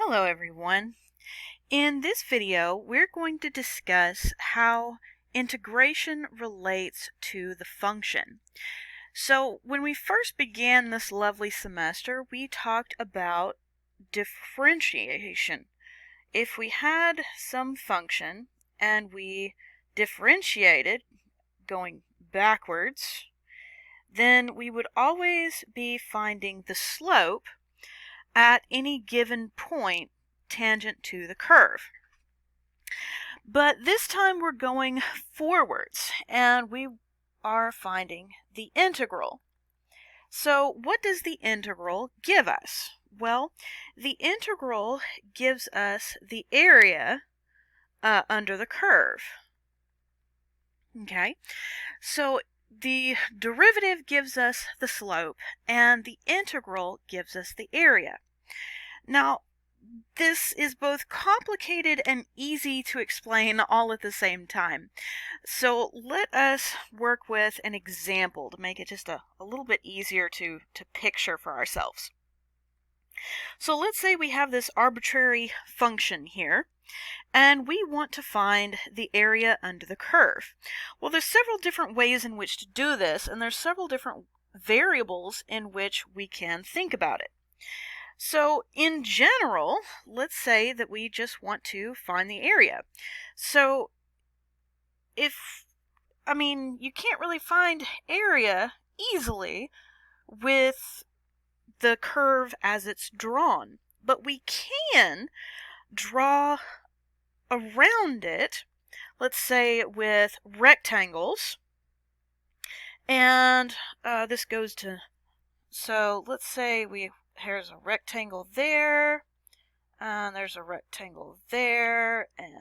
Hello everyone. In this video, we're going to discuss how integration relates to the function. So when we first began this lovely semester, we talked about differentiation. If we had some function and we differentiated going backwards, then we would always be finding the slope at any given point tangent to the curve. But this time we're going forwards and we are finding the integral. So what does the integral give us? Well, the integral gives us the area under the curve. Okay, so the derivative gives us the slope and the integral gives us the area. Now, this is both complicated and easy to explain all at the same time. So let us work with an example to make it just a little bit easier to picture for ourselves. So let's say we have this arbitrary function here, and we want to find the area under the curve. Well, there's several different ways in which to do this, and there's several different variables in which we can think about it. So in general, let's say that we just want to find the area. So you can't really find area easily with the curve as it's drawn, but we can draw around it, let's say with rectangles, and this goes to, so let's say here's a rectangle there, and there's a rectangle there, and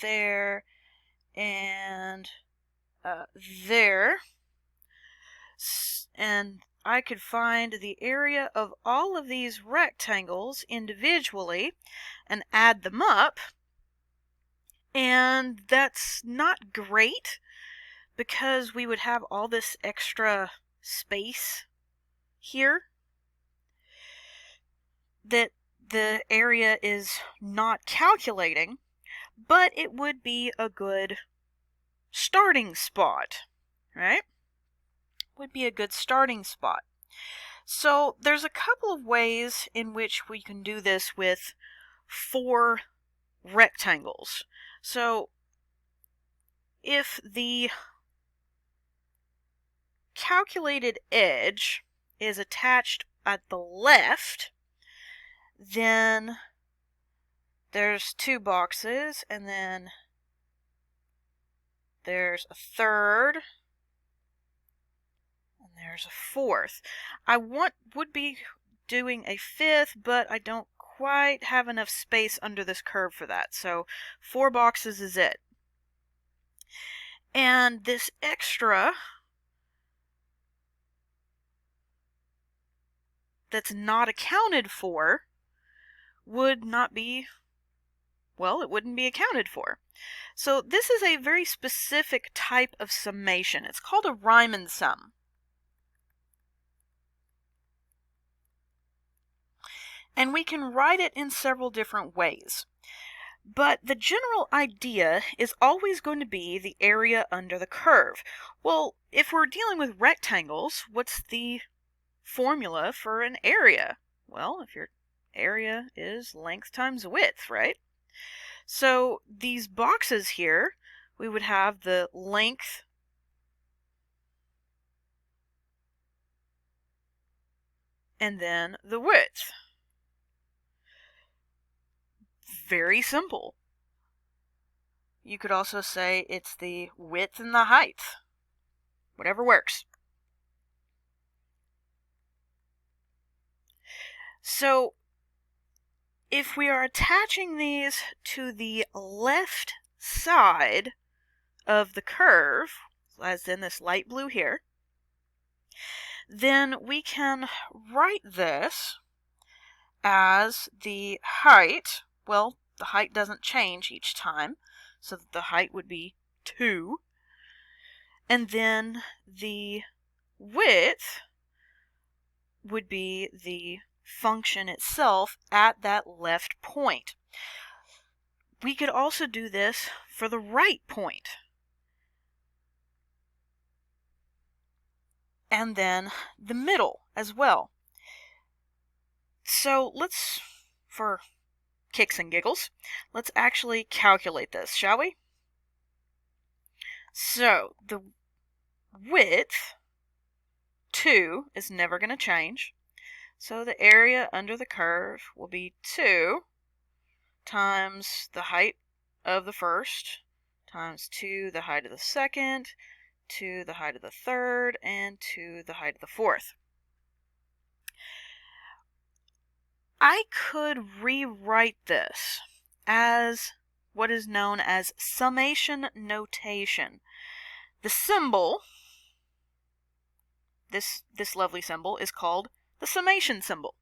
there, and there. And I could find the area of all of these rectangles individually and add them up. And that's not great because we would have all this extra space here that the area is not calculating, but it would be a good starting spot, right? Would be a good starting spot. So there's a couple of ways in which we can do this with 4 rectangles. So if the calculated edge is attached at the left, then there's 2 boxes, and then there's a third, and there's a fourth. I would be doing a 5th, but I don't quite have enough space under this curve for that, so 4 boxes is it. And this extra that's not accounted for would not be, well, it wouldn't be accounted for. So this is a very specific type of summation. It's called a Riemann sum. And we can write it in several different ways. But the general idea is always going to be the area under the curve. Well, if we're dealing with rectangles, what's the formula for an area? Well, if your area is length times width, right? So these boxes here, we would have the length and then the width. Very simple. You could also say it's the width and the height. Whatever works. So if we are attaching these to the left side of the curve, as in this light blue here, then we can write this as the height. Well, the height doesn't change each time, so that the height would be 2. And then the width would be the function itself at that left point. We could also do this for the right point. And then the middle as well. So let's, for kicks and giggles, let's actually calculate this, shall we? So the width, 2, is never going to change. So the area under the curve will be 2 times the height of the first times 2 the height of the second, 2 the height of the third, and 2 the height of the fourth. I could rewrite this as what is known as summation notation. The symbol, this lovely symbol, is called the summation symbol.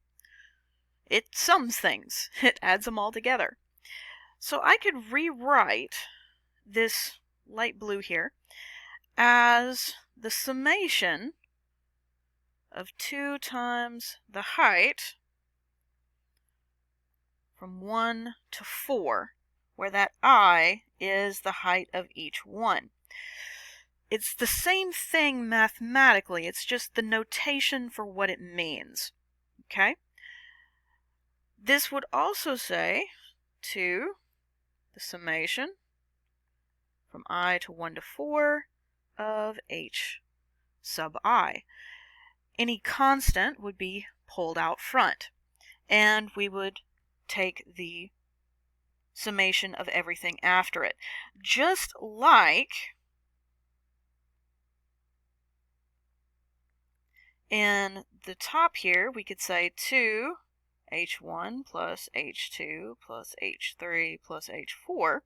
It sums things. It adds them all together. So I could rewrite this light blue here as the summation of 2 times the height from 1 to 4, where that I is the height of each one. It's the same thing mathematically, it's just the notation for what it means. Okay? This would also say 2, the summation from I to 1 to 4 of h sub I. Any constant would be pulled out front, and we would take the summation of everything after it. Just like in the top here, we could say 2 h1 plus h2 plus h3 plus h4,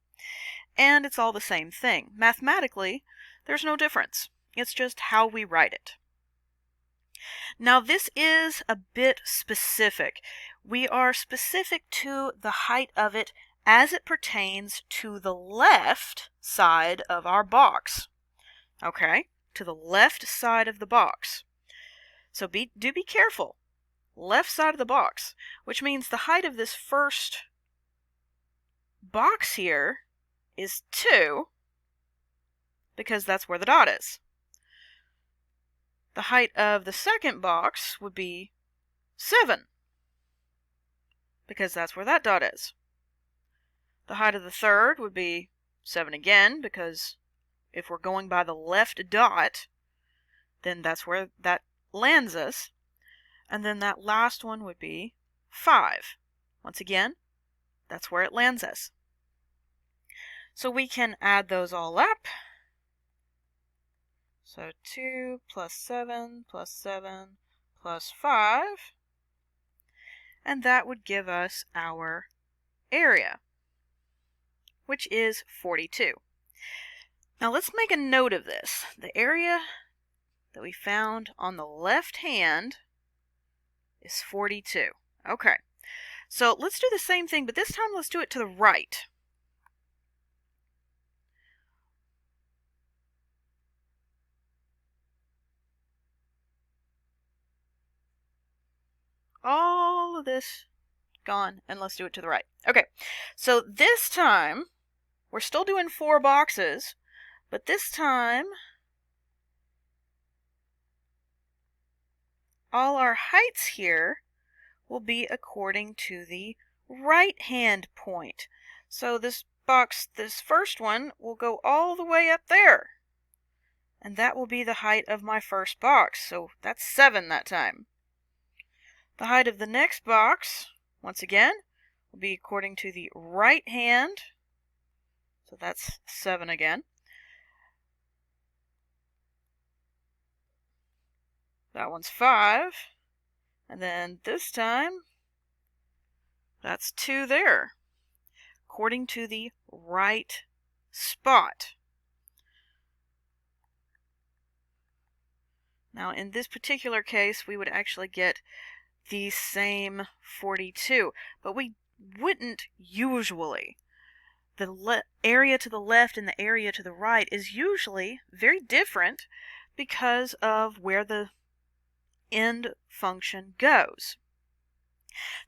and it's all the same thing. Mathematically, there's no difference. It's just how we write it. Now this is a bit specific. We are specific to the height of it as it pertains to the left side of our box. Okay? To the left side of the box. So do be careful. Left side of the box, which means the height of this first box here is 2, because that's where the dot is. The height of the second box would be 7, because that's where that dot is. The height of the third would be 7 again, because if we're going by the left dot, then that's where that lands us. And then that last one would be 5. Once again, that's where it lands us. So we can add those all up. So 2 plus 7 plus 7 plus 5. And that would give us our area, which is 42. Now let's make a note of this. The area that we found on the left hand is 42. Okay, so let's do the same thing, but this time let's do it to the right. All of this gone, and let's do it to the right. Okay, so this time we're still doing 4 boxes, but this time all our heights here will be according to the right hand point. So this box, this first one, will go all the way up there. And that will be the height of my first box. So that's 7 that time. The height of the next box, once again, will be according to the right hand. So that's 7 again. That one's 5. And then this time, that's 2 there, according to the right spot. Now, in this particular case, we would actually get the same 42, but we wouldn't usually. The area to the left and the area to the right is usually very different because of where the end function goes.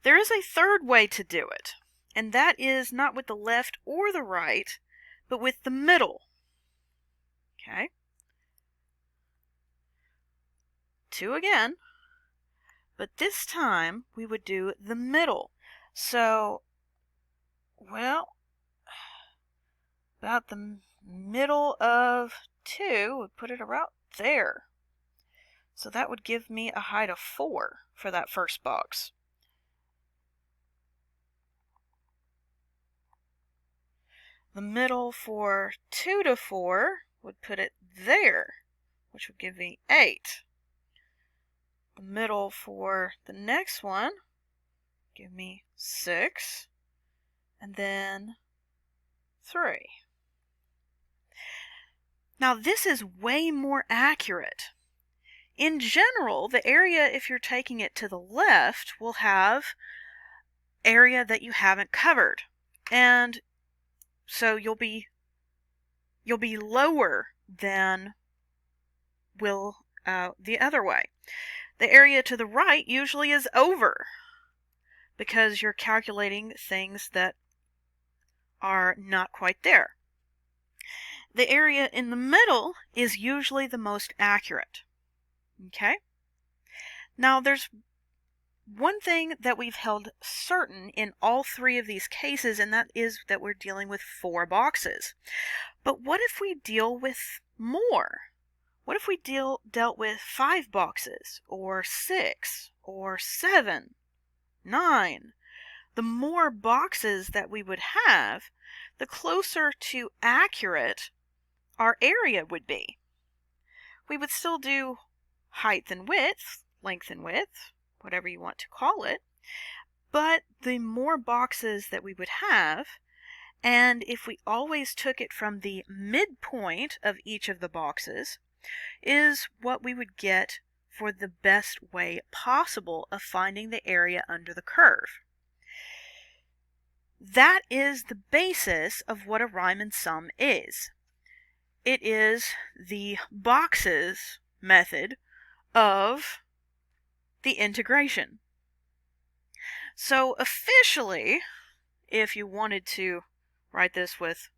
There is a third way to do it, and that is not with the left or the right, but with the middle. Okay? 2 again, but this time we would do the middle. So, well, about the middle of 2, would put it about there. So that would give me a height of 4 for that first box. The middle for 2 to 4 would put it there, which would give me 8. The middle for the next one, give me 6, and then 3. Now this is way more accurate. In general, the area, if you're taking it to the left, will have area that you haven't covered. And so you'll be lower than will the other way. The area to the right usually is over because you're calculating things that are not quite there. The area in the middle is usually the most accurate. Okay? Now there's one thing that we've held certain in all 3 of these cases, and that is that we're dealing with 4 boxes. But what if we deal with more? What if we dealt with 5 boxes, or 6, or 7, 9? The more boxes that we would have, the closer to accurate our area would be. We would still do height and width, length and width, whatever you want to call it, but the more boxes that we would have, and if we always took it from the midpoint of each of the boxes, is what we would get for the best way possible of finding the area under the curve. That is the basis of what a Riemann sum is. It is the boxes method of the integration. So officially, if you wanted to write this with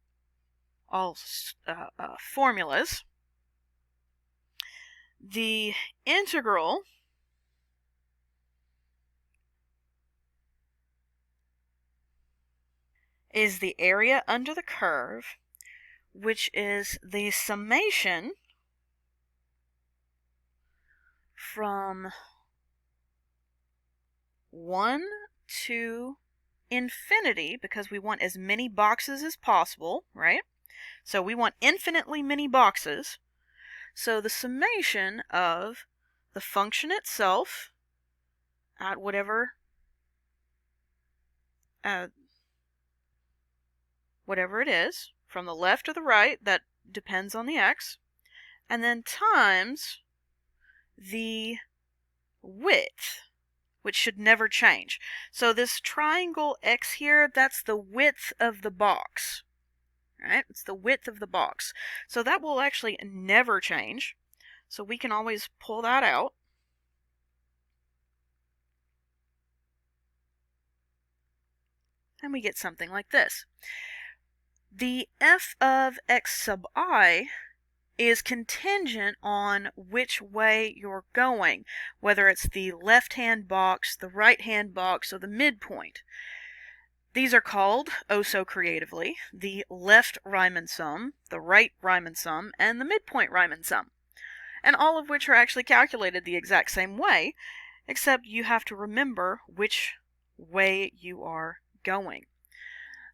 all formulas, the integral is the area under the curve, which is the summation from 1 to infinity, because we want as many boxes as possible, right? So we want infinitely many boxes. So the summation of the function itself at whatever it is, from the left or the right, that depends on the x, and then times the width, which should never change. So this triangle x here, that's the width of the box. Right? It's the width of the box. So that will actually never change. So we can always pull that out. And we get something like this. The f of x sub I is contingent on which way you're going, whether it's the left-hand box, the right-hand box, or the midpoint. These are called, oh so creatively, the left Riemann sum, the right Riemann sum, and the midpoint Riemann sum, and all of which are actually calculated the exact same way, except you have to remember which way you are going.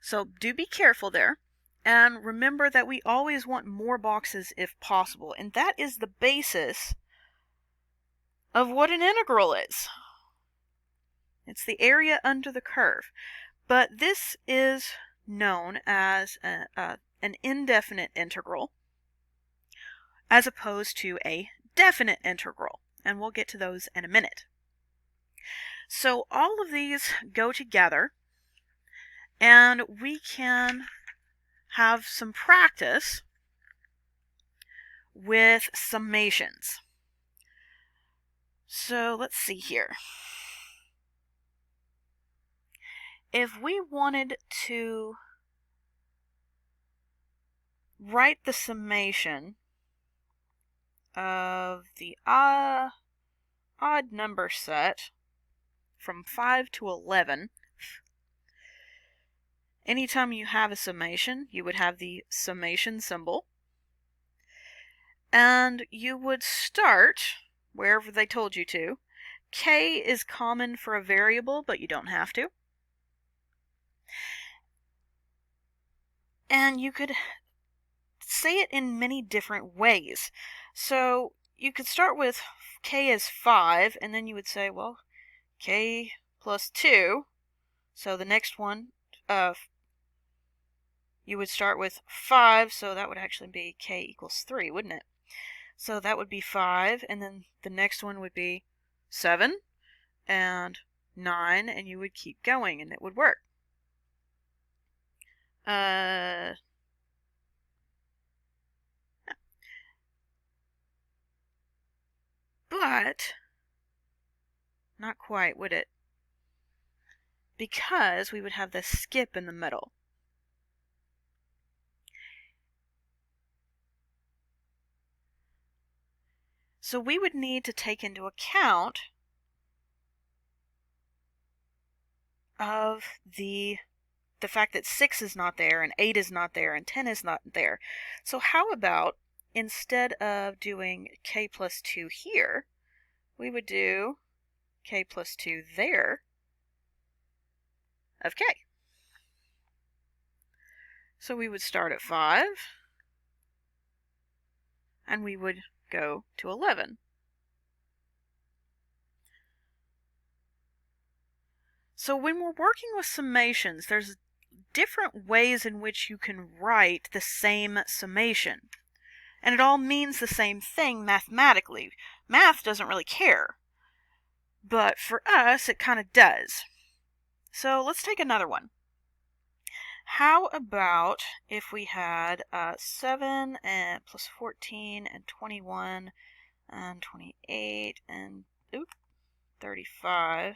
So do be careful there, and remember that we always want more boxes if possible, and that is the basis of what an integral is. It's the area under the curve. But this is known as an indefinite integral as opposed to a definite integral, and we'll get to those in a minute. So all of these go together, and we can have some practice with summations. So let's see here. if we wanted to write the summation of the odd number set from 5 to 11, anytime you have a summation, you would have the summation symbol, and you would start wherever they told you to. K is common for a variable, but you don't have to. And you could say it in many different ways. So you could start with K is 5, and then you would say, well, K plus 2. So the next one, you would start with 5, so that would actually be K equals 3, wouldn't it? So that would be 5, and then the next one would be 7 and 9, and you would keep going, and it would work. But not quite, would it? Because we would have this skip in the middle. So we would need to take into account of the fact that 6 is not there, and 8 is not there, and 10 is not there. So how about, instead of doing K plus 2 here, we would do K plus 2 there of K. So we would start at 5, and we would go to 11. So when we're working with summations, there's different ways in which you can write the same summation. And it all means the same thing mathematically. Math doesn't really care. But for us, it kind of does. So let's take another one. How about if we had 7 and plus 14 and 21 and 28 and 35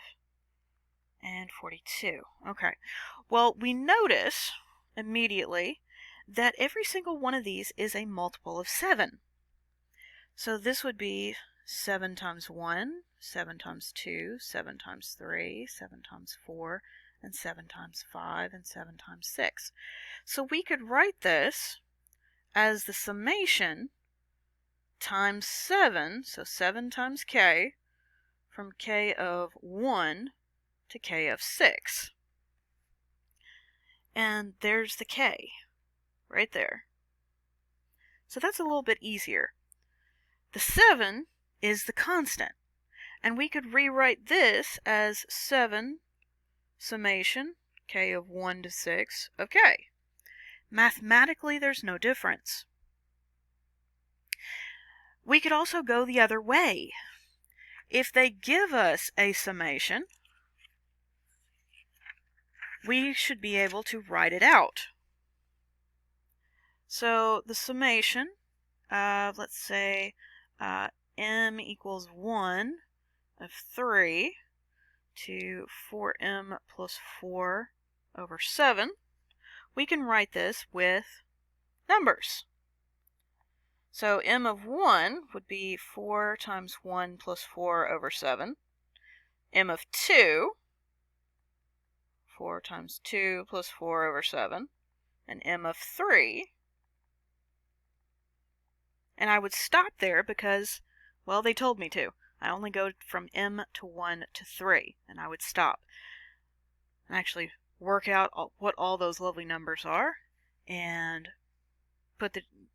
and 42. Okay. Well, we notice immediately that every single one of these is a multiple of 7. So this would be 7 times 1, 7 times 2, 7 times 3, 7 times 4, and 7 times 5, and 7 times 6. So we could write this as the summation times 7, so 7 times K, from K of 1 to K of 6. And there's the K, right there. So that's a little bit easier. The 7 is the constant, and we could rewrite this as 7 summation K of 1 to 6 of K. Mathematically, there's no difference. We could also go the other way. If they give us a summation, we should be able to write it out. So the summation of, let's say, m equals 1 of 3 to 4m plus 4 over 7, we can write this with numbers. So m of 1 would be 4 times 1 plus 4 over 7. M of 2, 4 times 2 plus 4 over 7. And m of 3. And I would stop there because, well, they told me to. I only go from m to 1 to 3, and I would stop and actually work out what all those lovely numbers are, and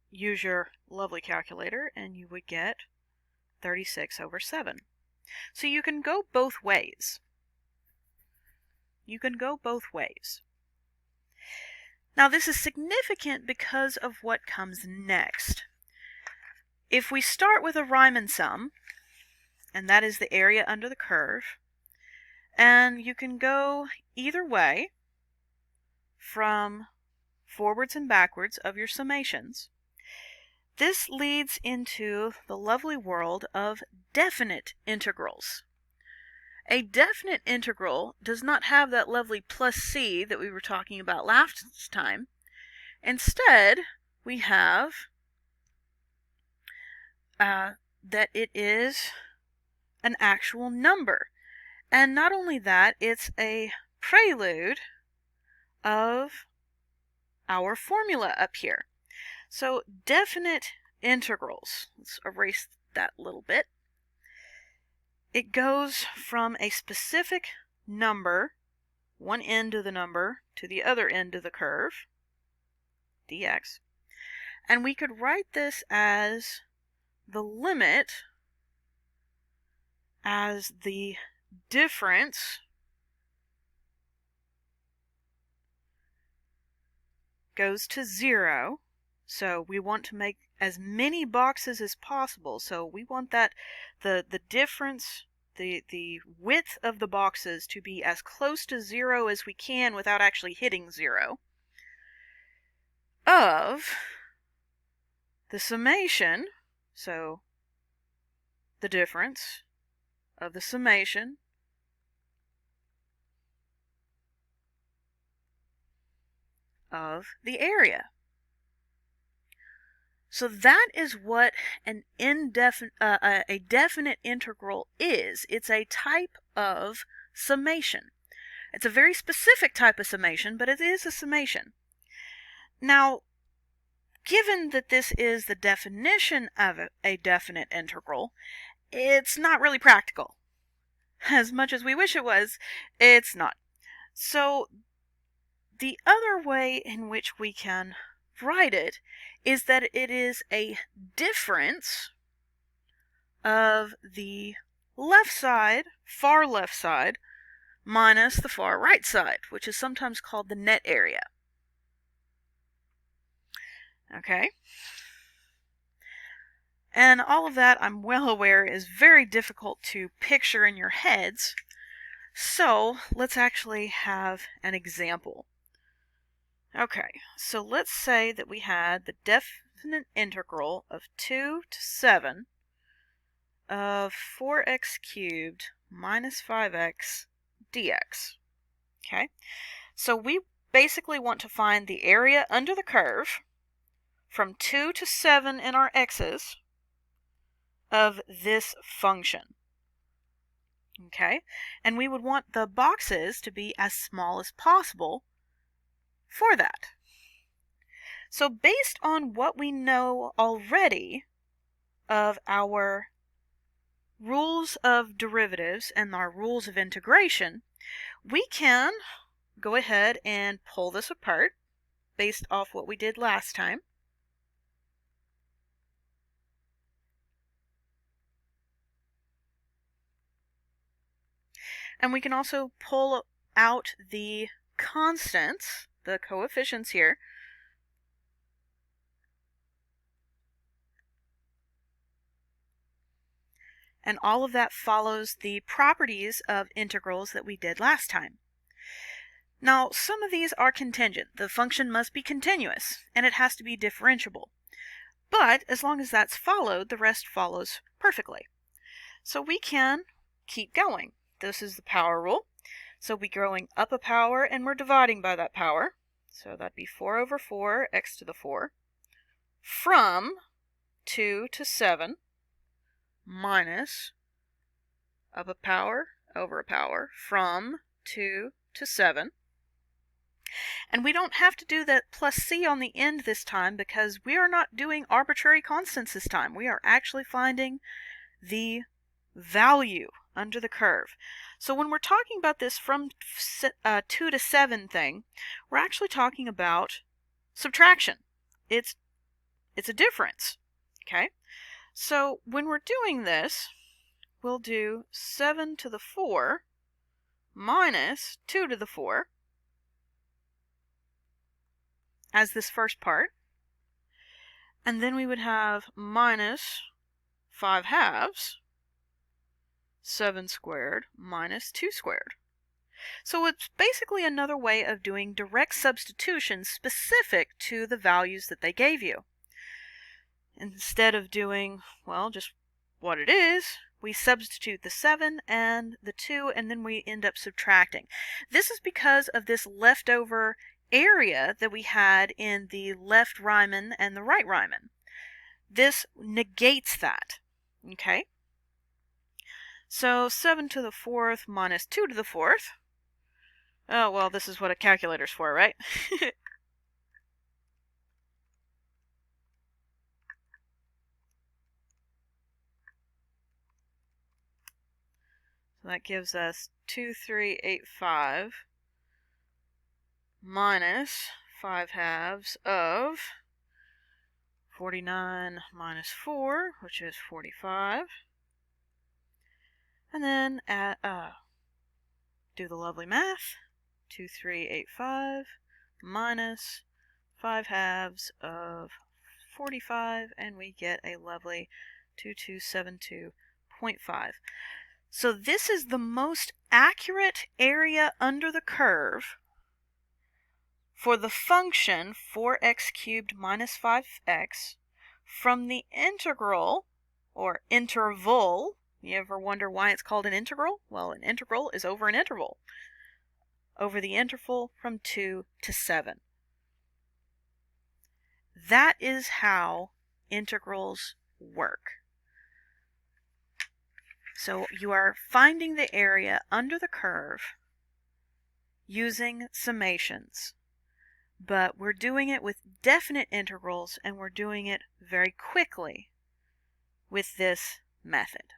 use your lovely calculator, and you would get 36 over 7. So you can go both ways. You can go both ways. Now this is significant because of what comes next. If we start with a Riemann sum, and that is the area under the curve, and you can go either way from forwards and backwards of your summations, this leads into the lovely world of definite integrals. A definite integral does not have that lovely plus c that we were talking about last time. Instead, we have that it is an actual number. And not only that, it's a prelude of our formula up here. So definite integrals, let's erase that a little bit. It goes from a specific number, one end of the number, to the other end of the curve, dx. And we could write this as the limit as the difference goes to 0. So we want to make as many boxes as possible. So we want that the difference, the width of the boxes to be as close to 0 as we can without actually hitting 0 of the summation, so the difference of the summation of the area. So that is what a definite integral is. It's a type of summation. It's a very specific type of summation, but it is a summation. Now, given that this is the definition of a definite integral, it's not really practical. As much as we wish it was, it's not. So the other way in which we can write it is that it is a difference of the left side, far left side, minus the far right side, which is sometimes called the net area. Okay? And all of that, I'm well aware, is very difficult to picture in your heads. So let's actually have an example. Okay, so let's say that we had the definite integral of 2 to 7 of 4x cubed minus 5x dx. Okay, so we basically want to find the area under the curve from 2 to 7 in our x's of this function. Okay, and we would want the boxes to be as small as possible for that. So based on what we know already of our rules of derivatives and our rules of integration, we can go ahead and pull this apart based off what we did last time. And we can also pull out the constants, the coefficients here. And all of that follows the properties of integrals that we did last time. Now, some of these are contingent. The function must be continuous, and it has to be differentiable. But as long as that's followed, the rest follows perfectly. So we can keep going. This is the power rule. So we're going up a power, and we're dividing by that power. So that'd be 4 over 4, x to the 4, from 2 to 7, minus up a power over a power, from 2 to 7. And we don't have to do that plus c on the end this time because we are not doing arbitrary constants this time. We are actually finding the value under the curve. So when we're talking about this from 2 to 7 thing, we're actually talking about subtraction. It's a difference. Okay? So when we're doing this, we'll do 7 to the 4 minus 2 to the 4 as this first part. And then we would have minus 5 halves, 7 squared minus 2 squared. So it's basically another way of doing direct substitution specific to the values that they gave you. Instead of doing, well, just what it is, we substitute the 7 and the 2, and then we end up subtracting. This is because of this leftover area that we had in the left Riemann and the right Riemann. This negates that, okay? So 7 to the 4th minus 2 to the 4th. Oh, well, this is what a calculator's for, right? So that gives us 2385 minus 5/2 of 49 minus 4, which is 45. And then do the lovely math. 2385 minus 5/2 of 45, and we get a lovely 2272.5. So this is the most accurate area under the curve for the function 4x cubed minus 5x from the integral, or interval. You ever wonder why it's called an integral? Well, an integral is over an interval. Over the interval from 2 to 7. That is how integrals work. So you are finding the area under the curve using summations. But we're doing it with definite integrals, and we're doing it very quickly with this method.